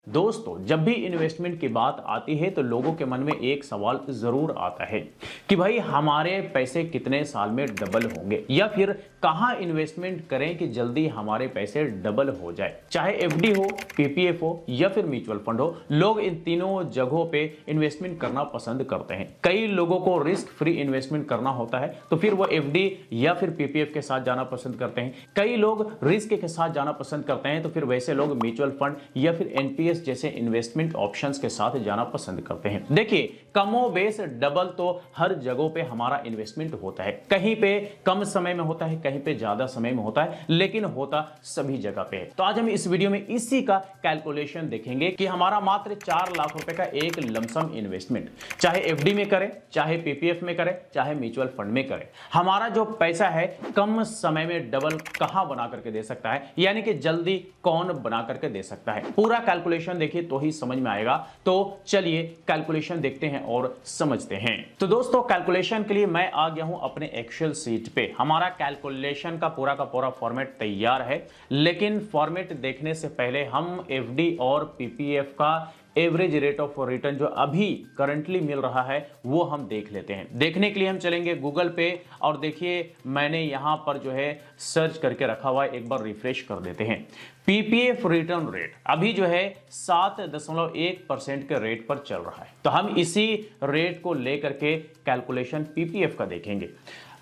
दोस्तों, जब भी इन्वेस्टमेंट की बात आती है तो लोगों के मन में एक सवाल जरूर आता है कि भाई हमारे पैसे कितने साल में डबल होंगे या फिर कहां इन्वेस्टमेंट करें कि जल्दी हमारे पैसे डबल हो जाए। चाहे एफडी हो, पीपीएफ हो या फिर म्यूचुअल फंड हो, लोग इन तीनों जगहों पे इन्वेस्टमेंट करना पसंद करते हैं। कई लोगों को रिस्क फ्री इन्वेस्टमेंट करना होता है तो फिर वो एफडी या फिर पीपीएफ के साथ जाना पसंद करते हैं। कई लोग रिस्क के साथ जाना पसंद करते हैं तो फिर वैसे लोग म्यूचुअल फंड या फिर एनपीएस जैसे इन्वेस्टमेंट ऑप्शंस के साथ जाना पसंद करते हैं। देखिए, कमो बेस डबल तो हर जगह पे हमारा इन्वेस्टमेंट होता है। कहीं पे कम समय में होता है, कहीं पे ज्यादा समय में होता है, लेकिन होता सभी जगह पे है। तो आज हम इस वीडियो में इसी का कैलकुलेशन देखेंगे कि हमारा मात्र 4 लाख रुपए का एक लमसम इन्वेस्टमेंट, चाहे एफडी में करें, चाहे पीपीएफ में करें, चाहे म्यूचुअल फंड में करें, हमारा जो पैसा है कम समय में डबल कहां बना करके दे सकता है, यानी कि जल्दी कौन बना करके दे सकता है। पूरा कैलकुलेशन देखिए तो ही समझ में आएगा। तो चलिए कैलकुलेशन देखते हैं और समझते हैं। तो दोस्तों, कैलकुलेशन के लिए मैं आ गया हूं अपने एक्सेल शीट पे। हमारा कैलकुलेशन का पूरा फॉर्मेट तैयार है, लेकिन फॉर्मेट देखने से पहले हम एफडी और पीपीएफ का एवरेज रेट ऑफ रिटर्न जो अभी करंटली मिल रहा है वो हम देख लेते हैं। देखने के लिए हम चलेंगे गूगल पे और देखिए मैंने यहां पर जो है सर्च करके रखा हुआ है, एक बार रिफ्रेश कर देते हैं। पीपीएफ रिटर्न रेट अभी जो है 7.1% के रेट पर चल रहा है, तो हम इसी रेट को लेकर के कैलकुलेशन पीपीएफ का देखेंगे।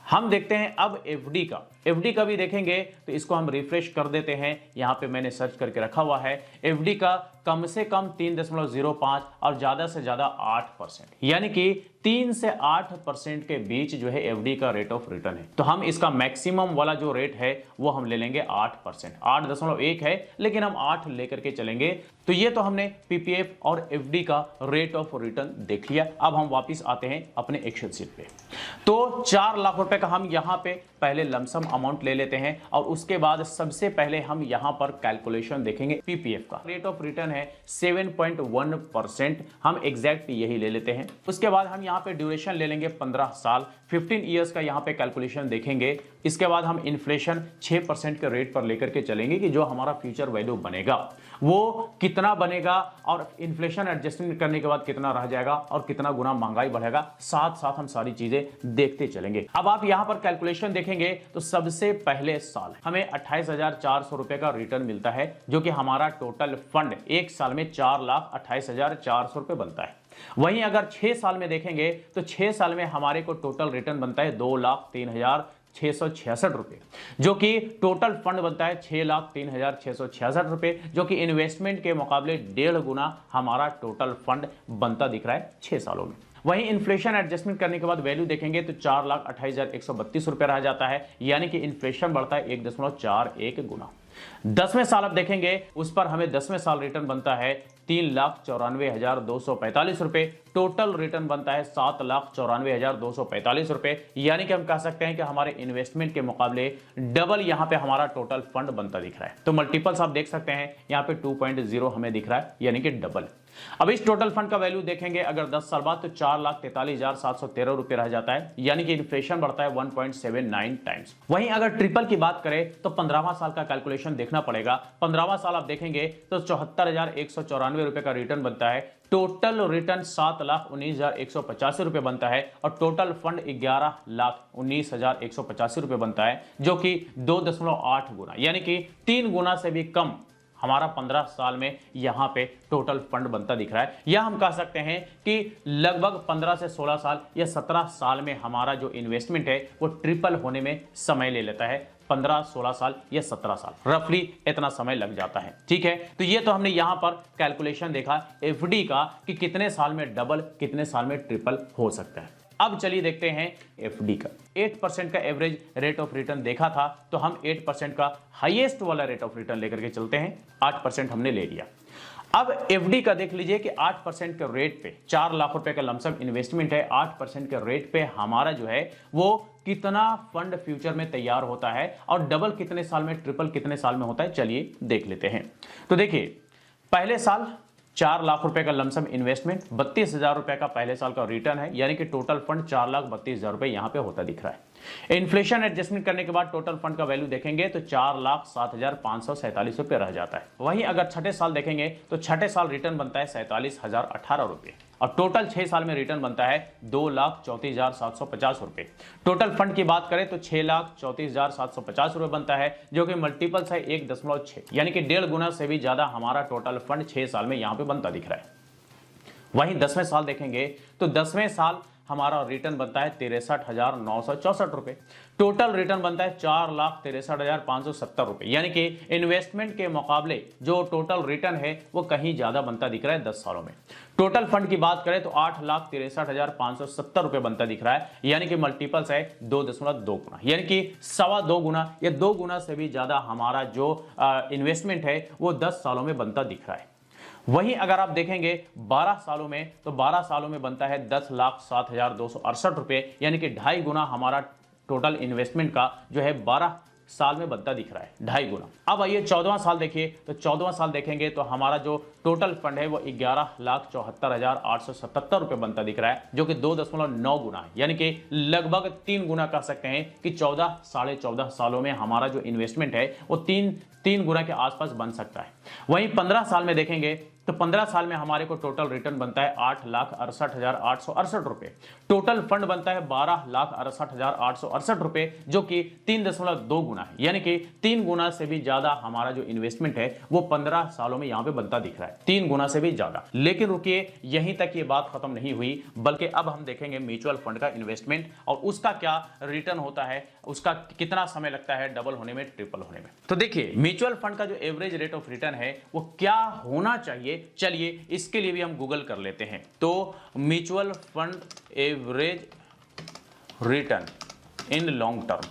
हम देखते हैं अब एफडी का भी देखेंगे, तो इसको हम रिफ्रेश कर देते हैं। यहां पे मैंने सर्च करके रखा हुआ है एफडी का कम से कम 3.05 और ज्यादा से ज्यादा 8%, यानी कि 3 से 8% के बीच जो है एफडी का रेट ऑफ रिटर्न है। तो हम इसका मैक्सिमम वाला जो रेट है वो हम ले लेंगे 8%। 8.1 है लेकिन हम 8 लेकर के चलेंगे। तो ये तो हमने पीपीएफ और एफडी का रेट ऑफ रिटर्न देख लिया। अब हम वापिस आते हैं अपने एक्सेल शीट पे। तो 4 लाख रुपए का हम यहां पे पहले लमसम अमाउंट ले लेते हैं और उसके बाद सबसे पहले हम यहां पर कैलकुलेशन देखेंगे पीपीएफ का। रेट ऑफ रिटर्न है 7.1%, हम एग्जैक्ट यही ले लेते हैं। उसके बाद हम यहां पे ड्यूरेशन ले लेंगे 15 साल, 15 इयर्स का यहां पे कैलकुलेशन देखेंगे। इसके बाद हम इन्फ्लेशन 6% के रेट पर लेकर के चलेंगे कि जो हमारा फ्यूचर वैल्यू बनेगा वो कितना बनेगा और इन्फ्लेशन एडजस्टमेंट करने के बाद कितना रह जाएगा और कितना गुना महंगाई बढ़ेगा। साथ साथ हम सारी चीजें देखते चलेंगे। अब आप यहां पर कैलकुलेशन देखेंगे तो सबसे पहले साल हमें 28,400 रुपए का रिटर्न मिलता है, जो कि हमारा टोटल फंड एक साल में 4,28,400 रुपए बनता है। वहीं अगर 6 साल में देखेंगे तो 6 साल में हमारे को टोटल रिटर्न बनता है 2,03,666 रुपए, जो कि टोटल फंड बनता है 6,03,666 रुपए, जो कि इन्वेस्टमेंट के मुकाबले 1.5 गुना हमारा टोटल फंड बनता दिख रहा है 6 सालों में। वहीं इन्फ्लेशन एडजस्टमेंट करने के बाद वैल्यू देखेंगे तो 4,28,132 रुपए रह जाता है, यानी कि इन्फ्लेशन बढ़ता है 1.41 गुना। 10वें साल अब देखेंगे, उस पर हमें 10वें साल रिटर्न बनता है 3,94,245 रुपए। टोटल रिटर्न बनता है 7,94,245 रुपए, यानी कि हम कह सकते हैं कि हमारे इन्वेस्टमेंट के मुकाबले डबल यहां पे हमारा टोटल फंड बनता दिख रहा है। तो मल्टीपल्स आप देख सकते हैं यहां पे 2.0 हमें दिख रहा है, यानी कि डबल। अब इस टोटल फंड का वैल्यू देखेंगे अगर 10 साल बाद तो 4,43,713 रुपए रह जाता है, यानी कि इन्फ्लेशन बढ़ता है 1.79 टाइम्स। वहीं अगर ट्रिपल की बात करें तो 15वां साल का कैलकुलेशन देखना पड़ेगा। 15वां साल आप देखेंगे तो 74,194 रुपए का रिटर्न बनता है। टोटल रिटर्न 7,19,185 रुपए बनता है और टोटल फंड 11,19,185 रुपए बनता है, जो कि 2.8 गुना, यानी कि 3 गुना से भी कम हमारा 15 साल में यहां पे टोटल फंड बनता दिख रहा है। या हम कह सकते हैं कि लगभग 15 से 16 साल या 17 साल में हमारा जो इन्वेस्टमेंट है वो ट्रिपल होने में समय ले लेता है। 15, 16 साल या 17 साल रफली इतना समय लग जाता है। ठीक है, तो ये तो हमने यहां पर कैलकुलेशन देखा एफडी का कि कितने साल में डबल, कितने साल में ट्रिपल हो सकता है। अब चलिए देखते हैं एफडी का। 8% का एवरेज रेट ऑफ रिटर्न देखा था, तो हम 8% का हाईएस्ट वाला रेट ऑफ रिटर्न लेकर के चलते हैं। 8% हमने ले लिया। अब एफडी का देख लीजिए कि 8% के रेट पे 4 लाख रुपए का लमसम इन्वेस्टमेंट है। 8% के रेट पे हमारा जो है वो कितना फंड फ्यूचर में तैयार होता है और डबल कितने साल में, ट्रिपल कितने साल में होता है, चलिए देख लेते हैं। तो देखिए, पहले साल 4 लाख रुपए का लमसम इन्वेस्टमेंट, 32,000 रुपए का पहले साल का रिटर्न है, यानी कि टोटल फंड 4,32,000 रुपए यहां पे होता दिख रहा है। इन्फ्लेशन एडजस्टमेंट करने के बाद टोटल फंड का वैल्यू देखेंगे तो 4,07,547 रुपए रह जाता है। वहीं अगर छठे साल देखेंगे तो छठे साल रिटर्न बनता है 47,018 रुपए और टोटल 6 साल में रिटर्न बनता है 2,34,750 रुपए। टोटल फंड की बात करें तो 6,34,750 रुपए बनता है, जो कि मल्टीपल्स है 1.6, यानी कि 1.5 गुना से भी ज्यादा हमारा टोटल फंड 6 साल में यहां पे बनता दिख रहा है। वहीं 10वें साल देखेंगे तो 10वें साल हमारा रिटर्न बनता है 63,964 रुपए। टोटल रिटर्न बनता है 4,63,570 रुपए, यानी कि इन्वेस्टमेंट के मुकाबले जो टोटल रिटर्न है वो कहीं ज्यादा बनता दिख रहा है 10 सालों में। टोटल फंड की बात करें तो 8,63,570 रुपए बनता दिख रहा है, यानी कि मल्टीपल्स है 2.2 गुना, यानी कि 2.25 गुना या 2 गुना से भी ज्यादा हमारा जो इन्वेस्टमेंट है वो 10 सालों में बनता दिख रहा है। वहीं अगर आप देखेंगे 12 सालों में तो 12 सालों में बनता है 10,07,268 रुपए, यानी कि 2.5 गुना हमारा टोटल इन्वेस्टमेंट का जो है 12 साल में बनता दिख रहा है, 2.5 गुना। अब आइए 14वां साल देखिए तो 14वां साल देखेंगे तो हमारा जो टोटल फंड है वो 11,74,877 रुपए बनता दिख रहा है, जो कि 2.9 गुना है, यानी कि लगभग 3 गुना कह सकते हैं कि 14 साढ़े 14 सालों में हमारा जो इन्वेस्टमेंट है वो 3 गुना के आसपास बन सकता है। वहीं 15 साल में देखेंगे तो 15 साल में हमारे को टोटल रिटर्न बनता है 8,68,868 रुपए। टोटल फंड बनता है 12,68,868 रुपए, जो कि 3.2 गुना है, यानी कि 3 गुना से भी ज्यादा हमारा जो इन्वेस्टमेंट है वो 15 सालों में यहां पे बनता दिख रहा है, 3 गुना से भी ज्यादा। लेकिन रुकिए, यहीं तक ये बात खत्म नहीं हुई, बल्कि अब हम देखेंगे म्यूचुअल फंड का इन्वेस्टमेंट और उसका क्या रिटर्न होता है, उसका कितना समय लगता है डबल होने में, ट्रिपल होने में। तो देखिए म्यूचुअल फंड का जो एवरेज रेट ऑफ रिटर्न है वो क्या होना चाहिए, चलिए इसके लिए भी हम गूगल कर लेते हैं। तो mutual fund average return in long term,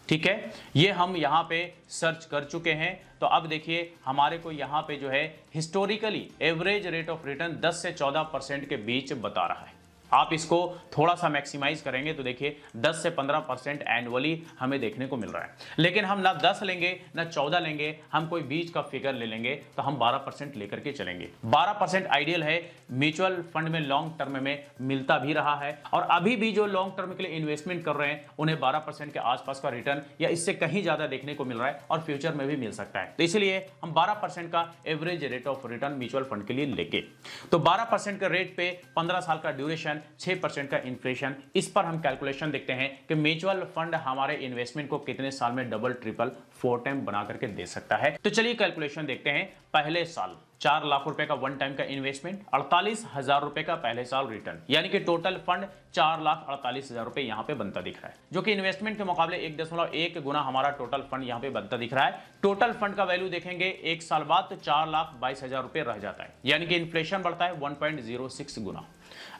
ठीक है, ये हम यहां पे सर्च कर चुके हैं। तो अब देखिए हमारे को यहां पे जो है historically average rate of return 10 से 14% के बीच बता रहा है। आप इसको थोड़ा सा मैक्सिमाइज करेंगे तो देखिए 10 से 15% एनुअली हमें देखने को मिल रहा है। लेकिन हम ना 10 लेंगे ना 14 लेंगे, हम कोई बीच का फिगर ले लेंगे तो हम 12% लेकर के चलेंगे। 12% आइडियल है, म्यूचुअल फंड में लॉन्ग टर्म में मिलता भी रहा है और अभी भी जो लॉन्ग टर्म के लिए इन्वेस्टमेंट कर रहे हैं उन्हें 12% के आसपास का रिटर्न या इससे कहीं ज्यादा देखने को मिल रहा है और फ्यूचर में भी मिल सकता है। तो इसलिए हम 12% का average rate of return mutual fund के लिए लेंगे। तो 12% का रेट पे 15 साल का ड्यूरेशन, 6% का इन्फ्लेशन, इस पर हम कैलकुलेशन देखते हैं कि म्यूचुअल फंड हमारे इन्वेस्टमेंट को कितने साल में डबल, ट्रिपल, 4 टाइम बना करके दे सकता है। तो चलिए कैलकुलेशन देखते हैं। पहले साल 4 लाख रुपए का वन टाइम का इन्वेस्टमेंट, 48,000 रुपए का पहले साल रिटर्न, यानी कि टोटल फंड 4,48,000 रुपए यहां पे बनता दिख रहा है, जो कि इन्वेस्टमेंट के मुकाबले 1.1 गुना हमारा टोटल फंड यहां पे बनता दिख रहा है। टोटल फंड का वैल्यू देखेंगे 1 साल बाद तो 4,22,000 रुपए रह जाता है, यानी कि इन्फ्लेशन बढ़ता है 1.06 गुना।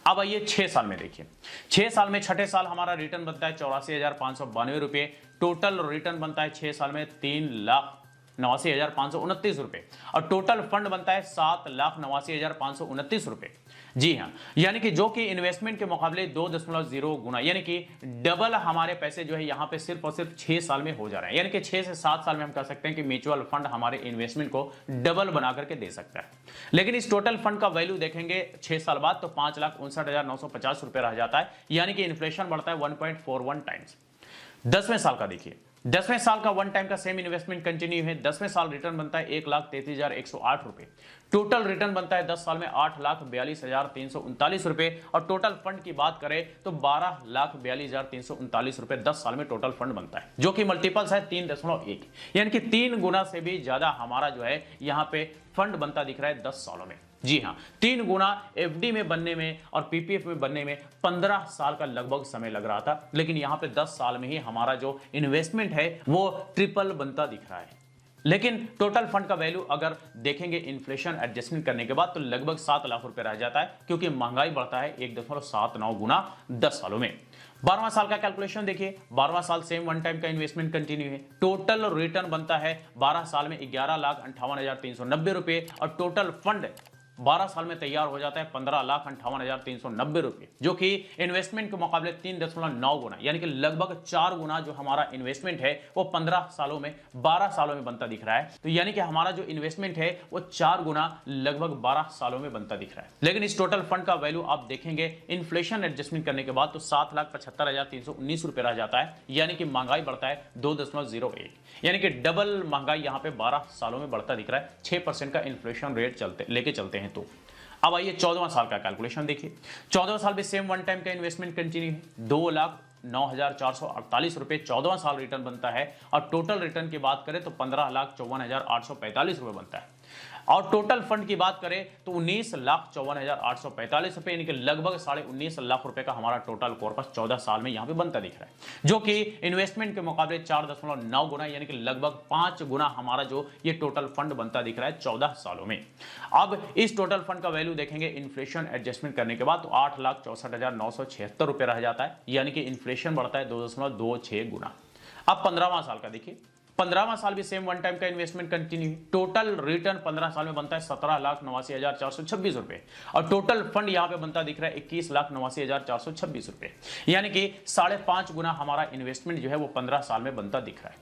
अब आइए 6 साल में देखिए, 6 साल में छठे साल हमारा रिटर्न बनता है 84,592 रुपए। टोटल रिटर्न बनता है 6 साल में 3,89,529 रुपए और टोटल फंड बनता है 7,89,529 रुपए। जी हाँ, यानी कि जो कि इन्वेस्टमेंट के मुकाबले 2.0 गुना, यानी कि डबल हमारे पैसे जो है यहाँ पे सिर्फ और सिर्फ 6 साल में हो जा रहे हैं। यानी कि 6 से 7 साल में हम कह सकते हैं कि म्यूचुअल फंड हमारे इन्वेस्टमेंट को डबल बना करके दे सकता है। लेकिन इस टोटल फंड का वैल्यू देखेंगे 6 साल बाद तो 5,59,950 रुपए रह जाता है, यानी कि इन्फ्लेशन बढ़ता है 1.41 टाइम्स। 10वें साल का देखिए, 10वें साल का वन टाइम का सेम इन्वेस्टमेंट कंटिन्यू है। 10वें साल रिटर्न बनता है 1,33,108 रुपए। टोटल रिटर्न बनता है 10 साल में 8,42,339 रुपए और टोटल फंड की बात करें तो 12,42,339 रुपए 10 साल में टोटल फंड बनता है, जो कि मल्टीपल्स है 3.1, यानी कि 3 गुना से भी ज्यादा हमारा जो है यहां पे फंड बनता दिख रहा है 10 सालों में। जी हाँ, 3 गुना एफडी में बनने में और पीपीएफ में बनने में 15 साल का लगभग समय लग रहा था, लेकिन यहां पे 10 साल में ही हमारा जो इन्वेस्टमेंट है वो ट्रिपल बनता दिख रहा है। लेकिन टोटल फंड का वैल्यू अगर देखेंगे इन्फ्लेशन एडजस्टमेंट करने के बाद तो लगभग 7 लाख रुपए रह जाता है, क्योंकि महंगाई बढ़ता है 1.79 गुना 10 सालों में। 12वां साल का कैलकुलेशन देखिए, 12वां साल सेम वन टाइम का इन्वेस्टमेंट कंटिन्यू है। टोटल रिटर्न बनता है 12 साल में 11,58,390 रुपए और टोटल फंड 12 साल में तैयार हो जाता है 15,58,390 रुपए, जो कि इन्वेस्टमेंट के मुकाबले 3.9 गुना यानी कि लगभग 4 गुना जो हमारा इन्वेस्टमेंट है वो 15 सालों में 12 सालों में बनता दिख रहा है। तो यानी कि हमारा जो इन्वेस्टमेंट है वो 4 गुना लगभग 12 सालों में बनता दिख रहा है। लेकिन इस टोटल फंड का वैल्यू आप देखेंगे इन्फ्लेशन एडजस्टमेंट करने के बाद तो 7,75,319 रुपए रह जाता है, यानी कि महंगाई बढ़ता है 2.01, यानी कि डबल महंगाई यहां पे 12 सालों में बढ़ता दिख रहा है। 6% का इन्फ्लेशन रेट लेके चलते हैं। तो अब आइए 14वां साल का कैलकुलेशन देखिए। 14वां साल भी सेम वन टाइम का इन्वेस्टमेंट कंटिन्यू है। 2,09,448 रुपए 14वां साल रिटर्न बनता है और टोटल रिटर्न की बात करें तो 15,54,845 रुपए बनता है। और टोटल फंड की बात करें तो 19,54,845 रुपए यानी कि लगभग 19.5 लाख रुपए का हमारा टोटल कॉर्पस 14 साल में यहां पे बनता दिख रहा है, जो कि इन्वेस्टमेंट के मुकाबले 4.9 गुना यानी कि लगभग 5 गुना हमारा जो ये टोटल फंड बनता दिख रहा है 14 सालों में। अब इस टोटल फंड का वैल्यू देखेंगे इन्फ्लेशन एडजस्टमेंट करने के बाद तो 8,64,976 रुपए रह जाता है, यानी कि इन्फ्लेशन बढ़ता है 2.26 गुना। अब 15वां साल का देखिए। 15वां साल भी सेम वन टाइम का इन्वेस्टमेंट कंटिन्यू। टोटल रिटर्न 15 साल में बनता है 17,89,426 रुपए और टोटल फंड यहां पे बनता दिख रहा है 21,89,426 रुपए, यानी कि 5.5 गुना हमारा इन्वेस्टमेंट जो है वो 15 साल में बनता दिख रहा है।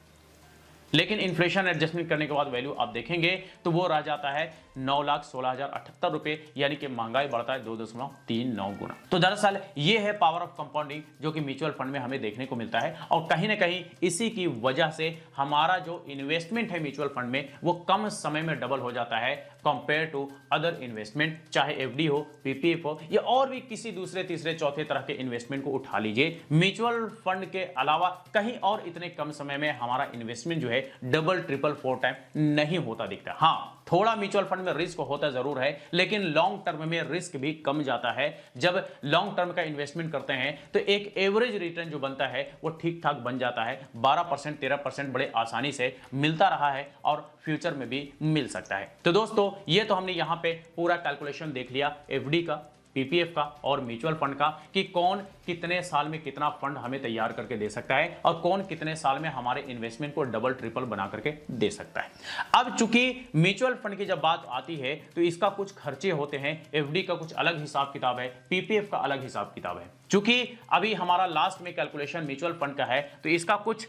लेकिन इन्फ्लेशन एडजस्टमेंट करने के बाद वैल्यू आप देखेंगे तो वो रह जाता है 9,16,078 रुपए, यानी कि महंगाई बढ़ता है 2.39 गुना। तो दरअसल ये है पावर ऑफ कंपाउंडिंग जो कि म्यूचुअल फंड में हमें देखने को मिलता है और कहीं ना कहीं इसी की वजह से हमारा जो इन्वेस्टमेंट है म्यूचुअल फंड में वो कम समय में डबल हो जाता है कंपेयर टू अदर इन्वेस्टमेंट, चाहे एफडी हो, पीपीएफ हो या और भी किसी दूसरे तीसरे चौथे तरह के इन्वेस्टमेंट को उठा लीजिए। म्यूचुअल फंड के अलावा कहीं और इतने कम समय में हमारा इन्वेस्टमेंट जो है डबल ट्रिपल 4 टाइम नहीं होता दिखता। हाँ, थोड़ा म्यूचुअल फंड में रिस्क होता जरूर है, लेकिन लॉन्ग टर्म में रिस्क भी कम जाता है। जब लॉन्ग टर्म का इन्वेस्टमेंट करते हैं तो एक एवरेज रिटर्न जो बनता है वो ठीक ठाक बन जाता है। 12% 13% बड़े आसानी से मिलता रहा है और फ्यूचर में भी मिल सकता है। तो दोस्तों ये तो हमने यहां पे पूरा कैलकुलेशन देख लिया एफडी का, पीपीएफ का और म्यूचुअल फंड का कि कौन कितने साल में कितना फंड हमें तैयार करके दे सकता है और कौन कितने साल में हमारे इन्वेस्टमेंट को डबल ट्रिपल बना करके दे सकता है। अब चूंकि म्यूचुअल फंड की जब बात आती है तो इसका कुछ खर्चे होते हैं, एफडी का कुछ अलग हिसाब किताब है, पीपीएफ का अलग हिसाब किताब है। चूंकि अभी हमारा लास्ट में कैलकुलेशन म्यूचुअल फंड का है तो इसका कुछ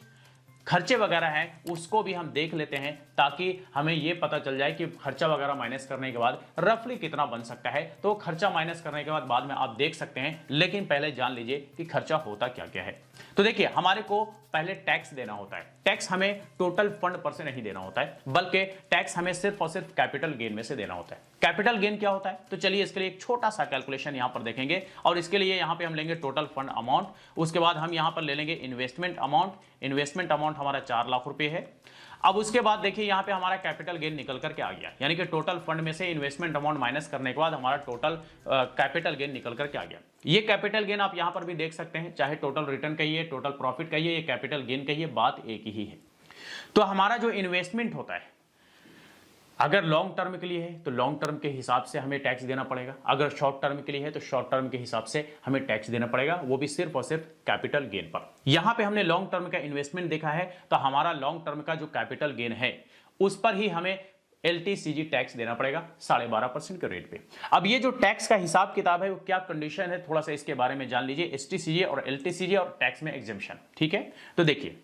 खर्चे वगैरह हैं उसको भी हम देख लेते हैं ताकि हमें यह पता चल जाए कि खर्चा वगैरह माइनस करने के बाद रफली कितना बन सकता है। तो खर्चा माइनस करने के बाद में आप देख सकते हैं, लेकिन पहले जान लीजिए कि खर्चा होता क्या क्या है। तो देखिए हमारे को पहले टैक्स देना होता है। टैक्स हमें टोटल फंड पर से नहीं देना होता है, बल्कि टैक्स हमें सिर्फ और सिर्फ कैपिटल गेन में से देना होता है। कैपिटल गेन क्या होता है तो चलिए इसके लिए एक छोटा सा कैलकुलेशन यहां पर देखेंगे और इसके लिए यहां पे हम लेंगे टोटल फंड अमाउंट, उसके बाद हम यहां पर ले लेंगे इन्वेस्टमेंट अमाउंट। इन्वेस्टमेंट अमाउंट हमारा 4 लाख रुपए है। अब उसके बाद देखिए यहां पे हमारा कैपिटल गेन निकल करके आ गया, यानी कि टोटल फंड में से इन्वेस्टमेंट अमाउंट माइनस करने के बाद हमारा टोटल कैपिटल गेन निकल करके आ गया। ये कैपिटल गेन आप यहां पर भी देख सकते हैं, चाहे टोटल रिटर्न कहिए, टोटल प्रॉफिट कहिए, ये कैपिटल गेन कहिए, बात एक ही है। तो हमारा जो इन्वेस्टमेंट होता है अगर लॉन्ग टर्म के लिए है तो लॉन्ग टर्म के हिसाब से हमें टैक्स देना पड़ेगा, अगर शॉर्ट टर्म के लिए है तो शॉर्ट टर्म के हिसाब से हमें टैक्स देना पड़ेगा, वो भी सिर्फ और सिर्फ कैपिटल गेन पर। यहां पे हमने लॉन्ग टर्म का इन्वेस्टमेंट देखा है तो हमारा लॉन्ग टर्म का जो कैपिटल गेन है उस पर ही हमें एलटीसीजी टैक्स देना पड़ेगा 12.5% के रेट पे। अब ये जो टैक्स का हिसाब किताब है वो क्या कंडीशन है थोड़ा सा इसके बारे में जान लीजिए, एसटीसीजी और एलटीसीजी और टैक्स में एग्जेम्पशन। ठीक है, तो देखिए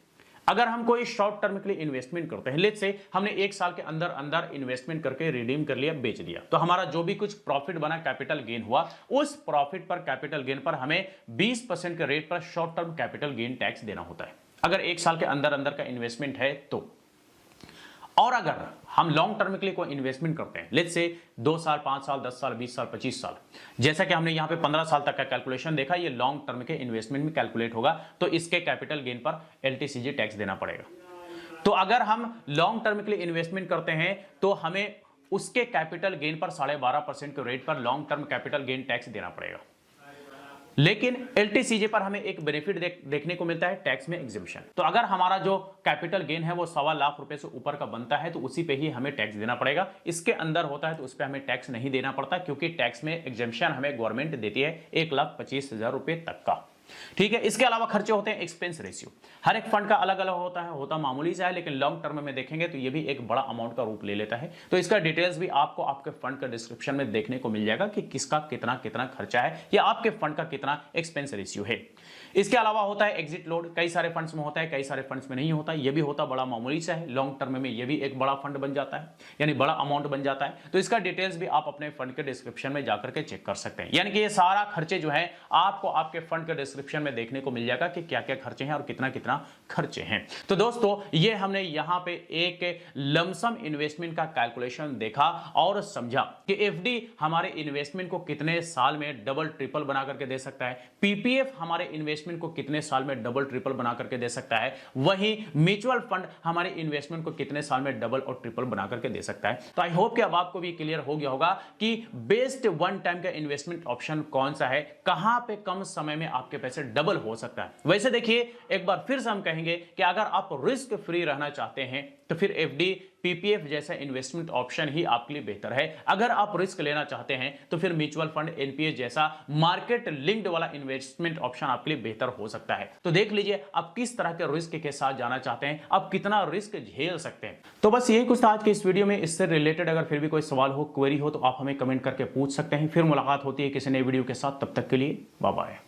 अगर हम कोई शॉर्ट टर्म के लिए इन्वेस्टमेंट करते हैं, लेट्स से हमने 1 साल के अंदर अंदर इन्वेस्टमेंट करके रिडीम कर लिया, बेच दिया, तो हमारा जो भी कुछ प्रॉफिट बना कैपिटल गेन हुआ, उस प्रॉफिट पर कैपिटल गेन पर हमें 20% के रेट पर short term capital gain tax देना होता है अगर 1 साल के अंदर अंदर का इन्वेस्टमेंट है तो। और अगर हम लॉन्ग टर्म के लिए कोई इन्वेस्टमेंट करते हैं, लेट्स से 2 साल 5 साल 10 साल 20 साल 25 साल, जैसा कि हमने यहां पे 15 साल तक का कैलकुलेशन देखा, ये लॉन्ग टर्म के इन्वेस्टमेंट में कैलकुलेट होगा, तो इसके कैपिटल गेन पर एलटीसीजी टैक्स देना पड़ेगा। तो अगर हम लॉन्ग टर्म के लिए इन्वेस्टमेंट करते हैं तो हमें उसके कैपिटल गेन पर 12.5% के रेट पर long term capital gain tax देना पड़ेगा। लेकिन एलटीसीजे पर हमें एक बेनिफिट देखने को मिलता है, टैक्स में एग्जेम्पशन। तो अगर हमारा जो कैपिटल गेन है वो 1.25 लाख रुपए से ऊपर का बनता है तो उसी पे ही हमें टैक्स देना पड़ेगा। इसके अंदर होता है तो उस पर हमें टैक्स नहीं देना पड़ता, क्योंकि टैक्स में एग्जेम्पशन हमें गवर्नमेंट देती है 1,25,000 रुपए तक का। ठीक है। इसके अलावा खर्चे होते हैं एक्सपेंस रेशियो, हर एक फंड का अलग अलग होता मामूली सा है, लेकिन लॉन्ग टर्म में देखेंगे तो ये भी एक बड़ा अमाउंट का रूप ले लेता है। तो इसका डिटेल्स भी आपको आपके फंड का डिस्क्रिप्शन में देखने को मिल जाएगा कि किसका कितना कितना खर्चा है या आपके फंड का कितना एक्सपेंस रेशियो है। इसके अलावा होता है एग्जिट लोड, कई सारे फंड्स में होता है, कई सारे फंड्स में नहीं होता, ये भी होता बड़ा मामूली सा है। लॉन्ग टर्म में ये भी एक बड़ा फंड बन जाता है, यानी बड़ा अमाउंट बन जाता है। तो इसका डिटेल्स भी आप अपने फंड के डिस्क्रिप्शन में जाकर के चेक कर सकते हैं, यानी कि ये सारा खर्चे जो है आपको आपके फंड के डिस्क्रिप्शन में देखने को मिल जाएगा कि क्या क्या खर्चे हैं और कितना कितना खर्चे हैं। तो दोस्तों ये हमने यहां पे एक लमसम इन्वेस्टमेंट का कैलकुलेशन देखा और समझा कि एफडी हमारे इन्वेस्टमेंट को कितने साल में डबल ट्रिपल बना करके दे सकता है, पीपीएफ हमारे इन्वेस्टमेंट को कितने साल में डबल ट्रिपल बना करके दे सकता है, वहीं म्यूचुअल फंड हमारे इन्वेस्टमेंट को कितने साल में डबल और ट्रिपल बना करके दे सकता है। तो आई होप कि अब आपको भी क्लियर हो गया होगा कि बेस्ट वन टाइम का इन्वेस्टमेंट ऑप्शन कौन सा है, कहां पे कम समय में आपके पैसे डबल हो सकता है। वैसे देखिए एक बार फिर से हम कहेंगे कि अगर आप रिस्क फ्री रहना चाहते हैं तो फिर एफडी पीपीएफ जैसा इन्वेस्टमेंट ऑप्शन ही आपके लिए बेहतर है। अगर आप रिस्क लेना चाहते हैं तो फिर म्यूचुअल फंड एनपीए जैसा मार्केट लिंक्ड वाला इन्वेस्टमेंट ऑप्शन आपके लिए बेहतर हो सकता है। तो देख लीजिए आप किस तरह के रिस्क के साथ जाना चाहते हैं, आप कितना रिस्क झेल सकते हैं। तो बस यही कुछ था आज के इस वीडियो में। इससे रिलेटेड अगर फिर भी कोई सवाल हो, क्वेरी हो तो आप हमें कमेंट करके पूछ सकते हैं। फिर मुलाकात होती है किसी नए वीडियो के साथ, तब तक के लिए बाय बाय।